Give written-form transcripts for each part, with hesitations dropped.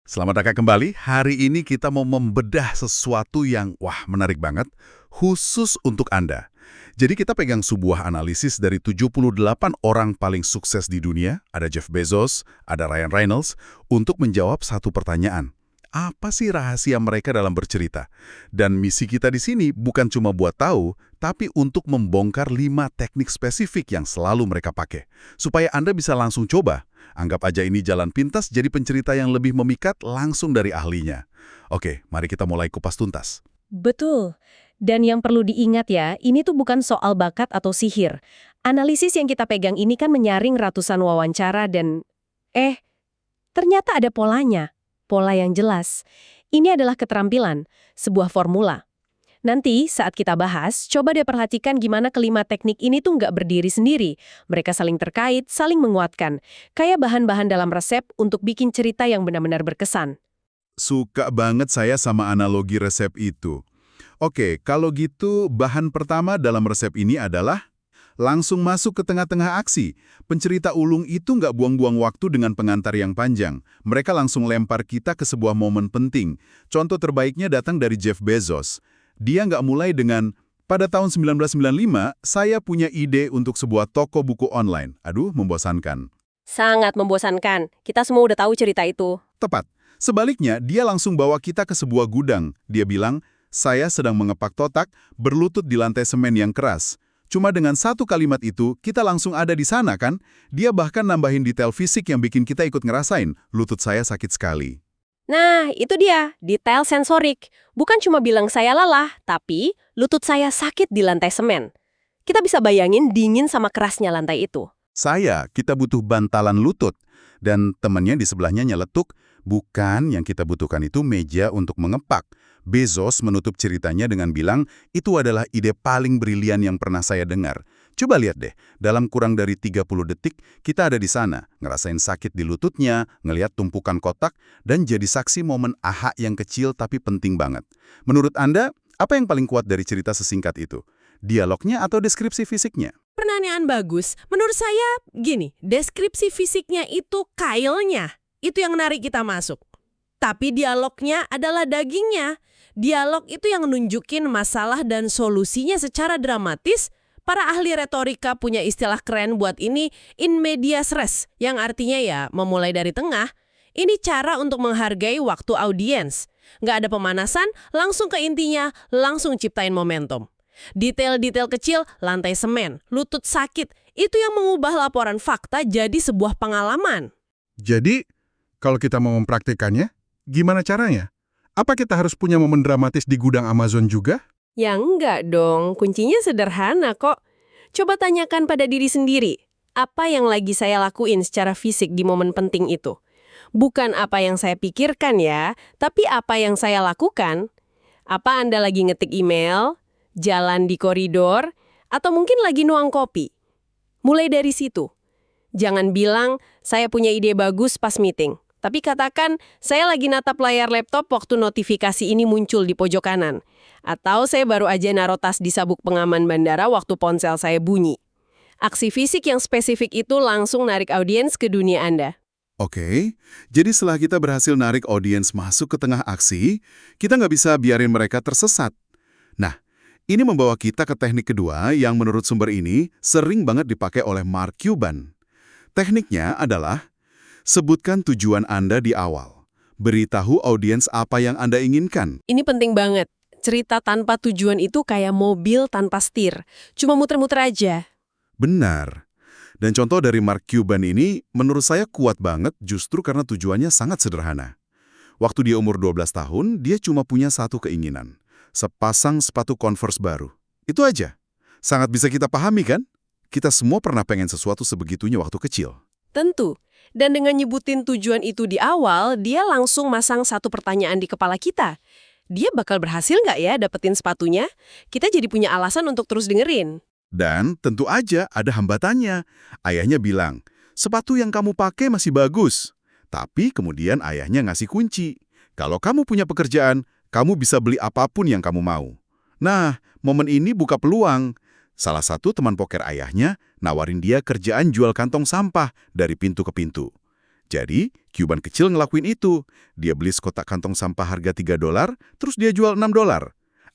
Selamat datang kembali. Hari ini kita mau membedah sesuatu yang menarik banget khusus untuk Anda. Jadi kita pegang sebuah analisis dari 78 orang paling sukses di dunia, ada Jeff Bezos, ada Ryan Reynolds, untuk menjawab satu pertanyaan. Apa sih rahasia mereka dalam bercerita? Dan misi kita di sini bukan cuma buat tahu, tapi untuk membongkar 5 teknik spesifik yang selalu mereka pakai. Supaya Anda bisa langsung coba. Anggap aja ini jalan pintas jadi pencerita yang lebih memikat langsung dari ahlinya. Oke, mari kita mulai kupas tuntas. Betul. Dan yang perlu diingat ya, ini tuh bukan soal bakat atau sihir. Analisis yang kita pegang ini kan menyaring ratusan wawancara dan ternyata ada polanya. Pola yang jelas. Ini adalah keterampilan, sebuah formula. Nanti saat kita bahas, coba deh perhatikan gimana kelima teknik ini tuh nggak berdiri sendiri. Mereka saling terkait, saling menguatkan. Kayak bahan-bahan dalam resep untuk bikin cerita yang benar-benar berkesan. Suka banget saya sama analogi resep itu. Oke, kalau gitu bahan pertama dalam resep ini adalah langsung masuk ke tengah-tengah aksi. Pencerita ulung itu nggak buang-buang waktu dengan pengantar yang panjang. Mereka langsung lempar kita ke sebuah momen penting. Contoh terbaiknya datang dari Jeff Bezos. Dia nggak mulai dengan, pada tahun 1995, saya punya ide untuk sebuah toko buku online. Aduh, membosankan. Sangat membosankan. Kita semua udah tahu cerita itu. Tepat. Sebaliknya, dia langsung bawa kita ke sebuah gudang. Dia bilang, saya sedang mengepak totak, berlutut di lantai semen yang keras. Cuma dengan satu kalimat itu, kita langsung ada di sana kan? Dia bahkan nambahin detail fisik yang bikin kita ikut ngerasain, lutut saya sakit sekali. Nah, itu dia, detail sensorik. Bukan cuma bilang saya lelah, tapi lutut saya sakit di lantai semen. Kita bisa bayangin dingin sama kerasnya lantai itu. Kita butuh bantalan lutut. Dan temannya di sebelahnya nyeletuk, bukan yang kita butuhkan itu meja untuk mengepak. Bezos menutup ceritanya dengan bilang, itu adalah ide paling brilian yang pernah saya dengar. Coba lihat deh, dalam kurang dari 30 detik, kita ada di sana, ngerasain sakit di lututnya, ngelihat tumpukan kotak, dan jadi saksi momen aha yang kecil tapi penting banget. Menurut Anda, apa yang paling kuat dari cerita sesingkat itu? Dialognya atau deskripsi fisiknya? Pertanyaan bagus. Menurut saya, gini, deskripsi fisiknya itu kailnya. Itu yang menarik kita masuk. Tapi dialognya adalah dagingnya. Dialog itu yang nunjukin masalah dan solusinya secara dramatis. Para ahli retorika punya istilah keren buat ini, in medias res, yang artinya ya memulai dari tengah. Ini cara untuk menghargai waktu audiens. Nggak ada pemanasan, langsung ke intinya, langsung ciptain momentum. Detail-detail kecil, lantai semen, lutut sakit, itu yang mengubah laporan fakta jadi sebuah pengalaman. Jadi, kalau kita mau mempraktikannya, gimana caranya? Apa kita harus punya momen dramatis di gudang Amazon juga? Ya enggak dong, kuncinya sederhana kok. Coba tanyakan pada diri sendiri, apa yang lagi saya lakuin secara fisik di momen penting itu? Bukan apa yang saya pikirkan ya, tapi apa yang saya lakukan. Apa Anda lagi ngetik email, jalan di koridor, atau mungkin lagi nuang kopi? Mulai dari situ. Jangan bilang, saya punya ide bagus pas meeting. Tapi katakan, saya lagi natap layar laptop waktu notifikasi ini muncul di pojok kanan. Atau saya baru aja naruh tas di sabuk pengaman bandara waktu ponsel saya bunyi. Aksi fisik yang spesifik itu langsung narik audiens ke dunia Anda. Oke, jadi setelah kita berhasil narik audiens masuk ke tengah aksi, kita nggak bisa biarin mereka tersesat. Nah, ini membawa kita ke teknik kedua yang menurut sumber ini sering banget dipakai oleh Mark Cuban. Tekniknya adalah sebutkan tujuan Anda di awal. Beritahu audiens apa yang Anda inginkan. Ini penting banget. Cerita tanpa tujuan itu kayak mobil tanpa setir. Cuma muter-muter aja. Benar. Dan contoh dari Mark Cuban ini menurut saya kuat banget justru karena tujuannya sangat sederhana. Waktu dia umur 12 tahun, dia cuma punya satu keinginan. Sepasang sepatu Converse baru. Itu aja. Sangat bisa kita pahami kan? Kita semua pernah pengen sesuatu sebegitunya waktu kecil. Tentu. Dan dengan nyebutin tujuan itu di awal, dia langsung masang satu pertanyaan di kepala kita. Dia bakal berhasil nggak ya dapetin sepatunya? Kita jadi punya alasan untuk terus dengerin. Dan tentu aja ada hambatannya. Ayahnya bilang, sepatu yang kamu pakai masih bagus. Tapi kemudian ayahnya ngasih kunci. Kalau kamu punya pekerjaan, kamu bisa beli apapun yang kamu mau. Nah, momen ini buka peluang. Salah satu teman poker ayahnya nawarin dia kerjaan jual kantong sampah dari pintu ke pintu. Jadi, Cuban kecil ngelakuin itu. Dia beli sekotak kantong sampah harga $3, terus dia jual $6.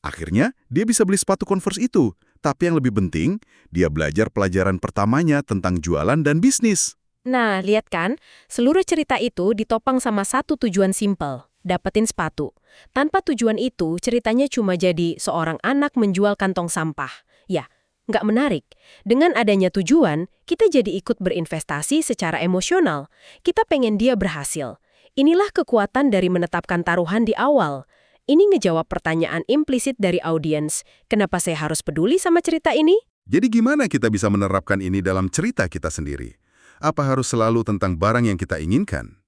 Akhirnya, dia bisa beli sepatu Converse itu. Tapi yang lebih penting, dia belajar pelajaran pertamanya tentang jualan dan bisnis. Nah, lihat kan, seluruh cerita itu ditopang sama satu tujuan simpel, dapetin sepatu. Tanpa tujuan itu, ceritanya cuma jadi seorang anak menjual kantong sampah. Ya, nggak menarik. Dengan adanya tujuan, kita jadi ikut berinvestasi secara emosional. Kita pengen dia berhasil. Inilah kekuatan dari menetapkan taruhan di awal. Ini ngejawab pertanyaan implisit dari audiens. Kenapa saya harus peduli sama cerita ini? Jadi gimana kita bisa menerapkan ini dalam cerita kita sendiri? Apa harus selalu tentang barang yang kita inginkan?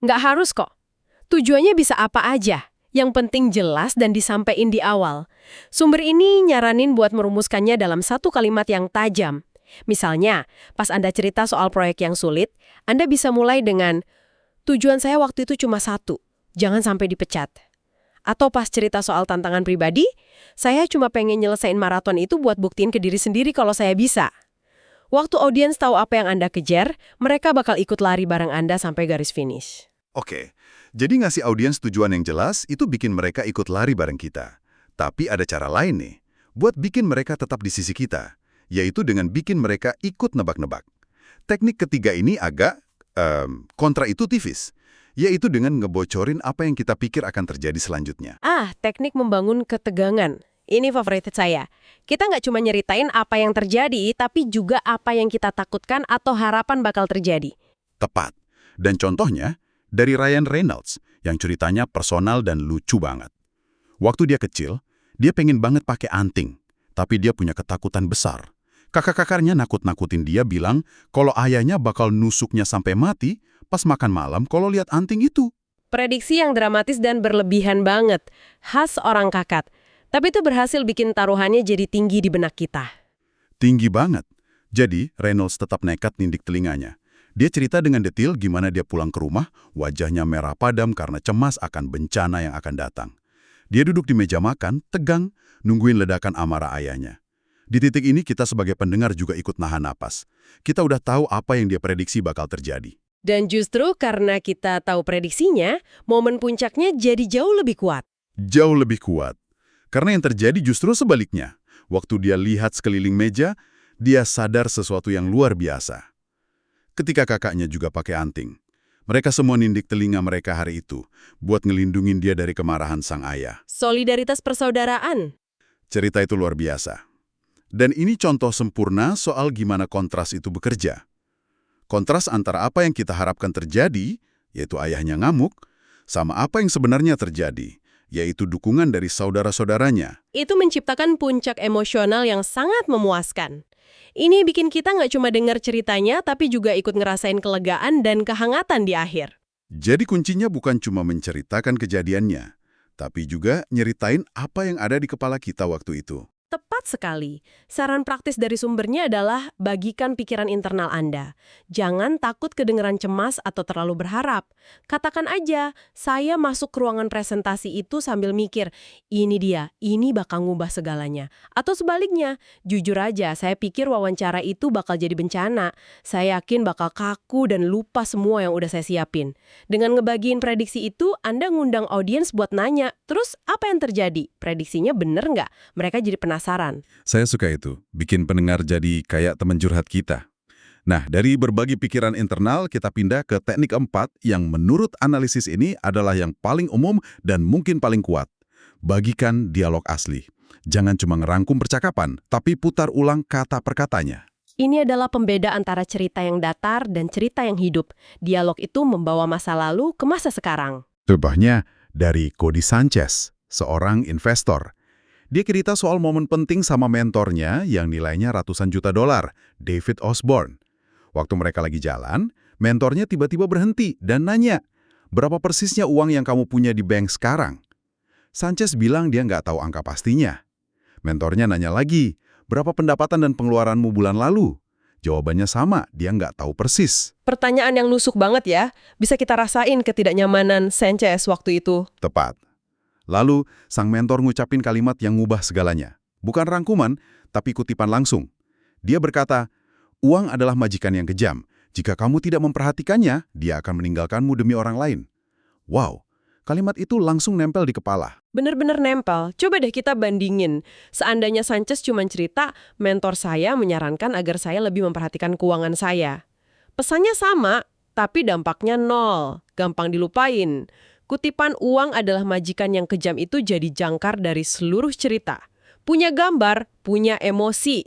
Nggak harus kok. Tujuannya bisa apa aja. Yang penting jelas dan disampaikan di awal. Sumber ini nyaranin buat merumuskannya dalam satu kalimat yang tajam. Misalnya, pas Anda cerita soal proyek yang sulit, Anda bisa mulai dengan, tujuan saya waktu itu cuma satu, jangan sampai dipecat. Atau pas cerita soal tantangan pribadi, saya cuma pengen nyelesain maraton itu buat buktiin ke diri sendiri kalau saya bisa. Waktu audiens tahu apa yang Anda kejar, mereka bakal ikut lari bareng Anda sampai garis finish. Oke, jadi ngasih audiens tujuan yang jelas itu bikin mereka ikut lari bareng kita. Tapi ada cara lain nih, buat bikin mereka tetap di sisi kita, yaitu dengan bikin mereka ikut nebak-nebak. Teknik ketiga ini agak kontraintuitif, yaitu dengan ngebocorin apa yang kita pikir akan terjadi selanjutnya. Teknik membangun ketegangan. Ini favorit saya. Kita nggak cuma nyeritain apa yang terjadi, tapi juga apa yang kita takutkan atau harapan bakal terjadi. Tepat. Dan contohnya, dari Ryan Reynolds, yang ceritanya personal dan lucu banget. Waktu dia kecil, dia pengen banget pakai anting, tapi dia punya ketakutan besar. Kakak-kakaknya nakut-nakutin dia bilang kalau ayahnya bakal nusuknya sampai mati pas makan malam kalau lihat anting itu. Prediksi yang dramatis dan berlebihan banget. Khas orang kakak. Tapi itu berhasil bikin taruhannya jadi tinggi di benak kita. Tinggi banget. Jadi, Reynolds tetap nekat nindik telinganya. Dia cerita dengan detail gimana dia pulang ke rumah, wajahnya merah padam karena cemas akan bencana yang akan datang. Dia duduk di meja makan, tegang, nungguin ledakan amarah ayahnya. Di titik ini kita sebagai pendengar juga ikut nahan napas. Kita udah tahu apa yang dia prediksi bakal terjadi. Dan justru karena kita tahu prediksinya, momen puncaknya jadi jauh lebih kuat. Jauh lebih kuat. Karena yang terjadi justru sebaliknya. Waktu dia lihat sekeliling meja, dia sadar sesuatu yang luar biasa. Ketika kakaknya juga pakai anting, mereka semua nindik telinga mereka hari itu buat ngelindungin dia dari kemarahan sang ayah. Solidaritas persaudaraan. Cerita itu luar biasa. Dan ini contoh sempurna soal gimana kontras itu bekerja. Kontras antara apa yang kita harapkan terjadi, yaitu ayahnya ngamuk, sama apa yang sebenarnya terjadi, yaitu dukungan dari saudara-saudaranya. Itu menciptakan puncak emosional yang sangat memuaskan. Ini bikin kita nggak cuma dengar ceritanya, tapi juga ikut ngerasain kelegaan dan kehangatan di akhir. Jadi kuncinya bukan cuma menceritakan kejadiannya, tapi juga nyeritain apa yang ada di kepala kita waktu itu. Tepat sekali. Saran praktis dari sumbernya adalah bagikan pikiran internal Anda. Jangan takut kedengeran cemas atau terlalu berharap. Katakan aja, saya masuk ke ruangan presentasi itu sambil mikir, ini dia, ini bakal ngubah segalanya. Atau sebaliknya, jujur aja, saya pikir wawancara itu bakal jadi bencana. Saya yakin bakal kaku dan lupa semua yang udah saya siapin. Dengan ngebagiin prediksi itu, Anda ngundang audiens buat nanya, terus apa yang terjadi? Prediksinya bener nggak? Mereka jadi penasaran. Saya suka itu, bikin pendengar jadi kayak teman curhat kita. Nah, dari berbagi pikiran internal, kita pindah ke teknik 4 yang menurut analisis ini adalah yang paling umum dan mungkin paling kuat. Bagikan dialog asli. Jangan cuma ngerangkum percakapan, tapi putar ulang kata per katanya. Ini adalah pembeda antara cerita yang datar dan cerita yang hidup. Dialog itu membawa masa lalu ke masa sekarang. Contohnya dari Cody Sanchez, seorang investor. Dia cerita soal momen penting sama mentornya yang nilainya ratusan juta dolar, David Osborne. Waktu mereka lagi jalan, mentornya tiba-tiba berhenti dan nanya, berapa persisnya uang yang kamu punya di bank sekarang? Sanchez bilang dia nggak tahu angka pastinya. Mentornya nanya lagi, berapa pendapatan dan pengeluaranmu bulan lalu? Jawabannya sama, dia nggak tahu persis. Pertanyaan yang nusuk banget ya. Bisa kita rasain ketidaknyamanan Sanchez waktu itu. Tepat. Lalu, sang mentor ngucapin kalimat yang ngubah segalanya. Bukan rangkuman, tapi kutipan langsung. Dia berkata, uang adalah majikan yang kejam, Jika kamu tidak memperhatikannya, dia akan meninggalkanmu demi orang lain. Wow, kalimat itu langsung nempel di kepala. Bener-bener nempel. Coba deh kita bandingin. Seandainya Sanchez cuma cerita, mentor saya menyarankan agar saya lebih memperhatikan keuangan saya. Pesannya sama, tapi dampaknya nol. Gampang dilupain. Kutipan uang adalah majikan yang kejam itu jadi jangkar dari seluruh cerita. Punya gambar, punya emosi.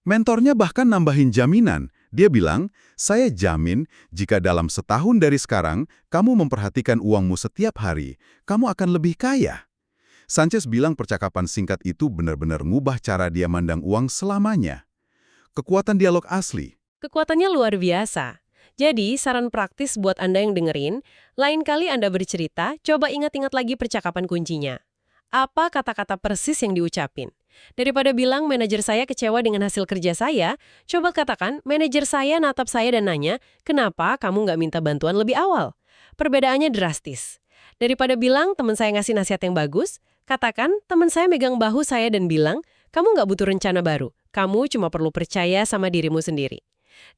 Mentornya bahkan nambahin jaminan. Dia bilang, saya jamin jika dalam setahun dari sekarang kamu memperhatikan uangmu setiap hari, kamu akan lebih kaya. Sanchez bilang percakapan singkat itu benar-benar ngubah cara dia mandang uang selamanya. Kekuatan dialog asli. Kekuatannya luar biasa. Jadi, saran praktis buat Anda yang dengerin, lain kali Anda bercerita, coba ingat-ingat lagi percakapan kuncinya. Apa kata-kata persis yang diucapin? Daripada bilang manajer saya kecewa dengan hasil kerja saya, coba katakan manajer saya natap saya dan nanya, kenapa kamu nggak minta bantuan lebih awal? Perbedaannya drastis. Daripada bilang teman saya ngasih nasihat yang bagus, katakan teman saya megang bahu saya dan bilang, kamu nggak butuh rencana baru, kamu cuma perlu percaya sama dirimu sendiri.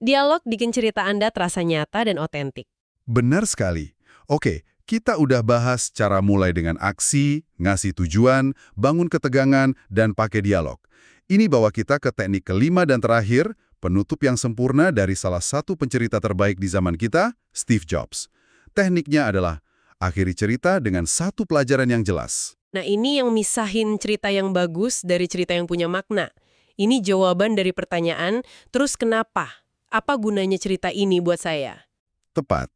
Dialog bikin cerita Anda terasa nyata dan otentik. Benar sekali. Oke, kita udah bahas cara mulai dengan aksi, ngasih tujuan, bangun ketegangan, dan pakai dialog. Ini bawa kita ke teknik kelima dan terakhir, penutup yang sempurna dari salah satu pencerita terbaik di zaman kita, Steve Jobs. Tekniknya adalah akhiri cerita dengan satu pelajaran yang jelas. Nah, ini yang misahin cerita yang bagus dari cerita yang punya makna. Ini jawaban dari pertanyaan, terus kenapa? Apa gunanya cerita ini buat saya? Tepat.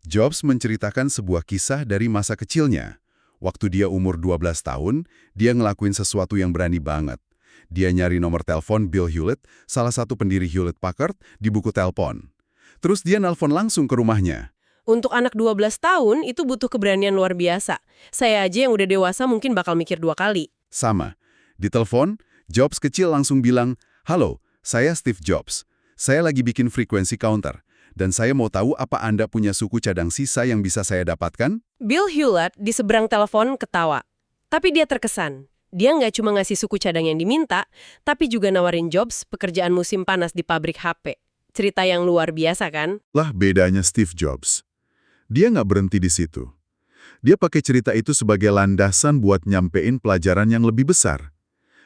Jobs menceritakan sebuah kisah dari masa kecilnya. Waktu dia umur 12 tahun, dia ngelakuin sesuatu yang berani banget. Dia nyari nomor telepon Bill Hewlett, salah satu pendiri Hewlett-Packard, di buku telepon. Terus dia nelpon langsung ke rumahnya. Untuk anak 12 tahun, itu butuh keberanian luar biasa. Saya aja yang udah dewasa mungkin bakal mikir 2 kali. Sama. Di telepon, Jobs kecil langsung bilang, "Halo, saya Steve Jobs. Saya lagi bikin frekuensi counter. Dan saya mau tahu apa Anda punya suku cadang sisa yang bisa saya dapatkan?" Bill Hewlett di seberang telepon ketawa. Tapi dia terkesan. Dia nggak cuma ngasih suku cadang yang diminta, tapi juga nawarin Jobs pekerjaan musim panas di pabrik HP. Cerita yang luar biasa kan? Lah bedanya Steve Jobs. Dia nggak berhenti di situ. Dia pakai cerita itu sebagai landasan buat nyampein pelajaran yang lebih besar.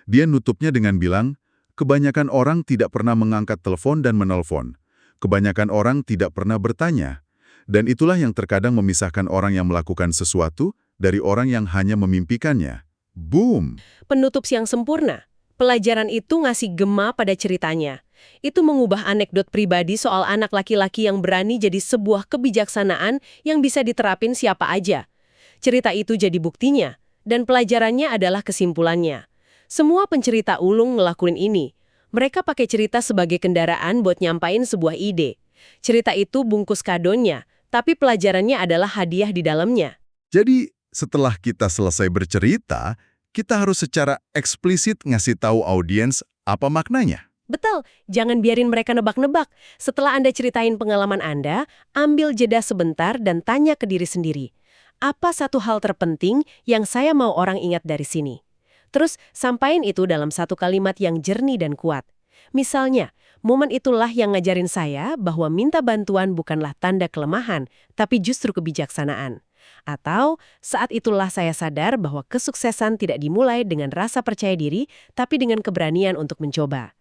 Dia nutupnya dengan bilang, kebanyakan orang tidak pernah mengangkat telepon dan menelpon. Kebanyakan orang tidak pernah bertanya. Dan itulah yang terkadang memisahkan orang yang melakukan sesuatu dari orang yang hanya memimpikannya. Boom! Penutup yang sempurna. Pelajaran itu ngasih gema pada ceritanya. Itu mengubah anekdot pribadi soal anak laki-laki yang berani jadi sebuah kebijaksanaan yang bisa diterapin siapa aja. Cerita itu jadi buktinya, dan pelajarannya adalah kesimpulannya. Semua pencerita ulung ngelakuin ini. Mereka pakai cerita sebagai kendaraan buat nyampain sebuah ide. Cerita itu bungkus kadonya, tapi pelajarannya adalah hadiah di dalamnya. Jadi, setelah kita selesai bercerita, kita harus secara eksplisit ngasih tahu audiens apa maknanya. Betul, jangan biarin mereka nebak-nebak. Setelah Anda ceritain pengalaman Anda, ambil jeda sebentar dan tanya ke diri sendiri. Apa satu hal terpenting yang saya mau orang ingat dari sini? Terus, sampaikan itu dalam satu kalimat yang jernih dan kuat. Misalnya, momen itulah yang ngajarin saya bahwa minta bantuan bukanlah tanda kelemahan, tapi justru kebijaksanaan. Atau, saat itulah saya sadar bahwa kesuksesan tidak dimulai dengan rasa percaya diri, tapi dengan keberanian untuk mencoba.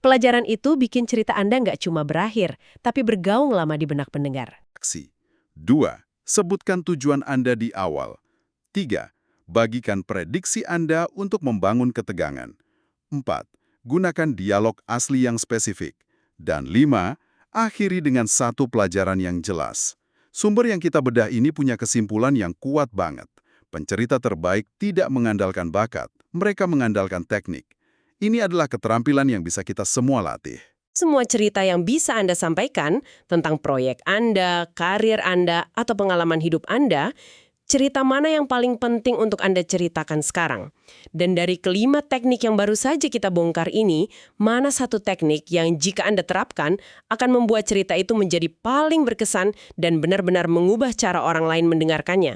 Pelajaran itu bikin cerita Anda nggak cuma berakhir, tapi bergaung lama di benak pendengar. Aksi. 2. Sebutkan tujuan Anda di awal. 3. Bagikan prediksi Anda untuk membangun ketegangan. 4. Gunakan dialog asli yang spesifik. Dan 5. Akhiri dengan satu pelajaran yang jelas. Sumber yang kita bedah ini punya kesimpulan yang kuat banget. Pencerita terbaik tidak mengandalkan bakat, mereka mengandalkan teknik. Ini adalah keterampilan yang bisa kita semua latih. Semua cerita yang bisa Anda sampaikan tentang proyek Anda, karir Anda, atau pengalaman hidup Anda, cerita mana yang paling penting untuk Anda ceritakan sekarang? Dan dari kelima teknik yang baru saja kita bongkar ini, mana satu teknik yang jika Anda terapkan akan membuat cerita itu menjadi paling berkesan dan benar-benar mengubah cara orang lain mendengarkannya?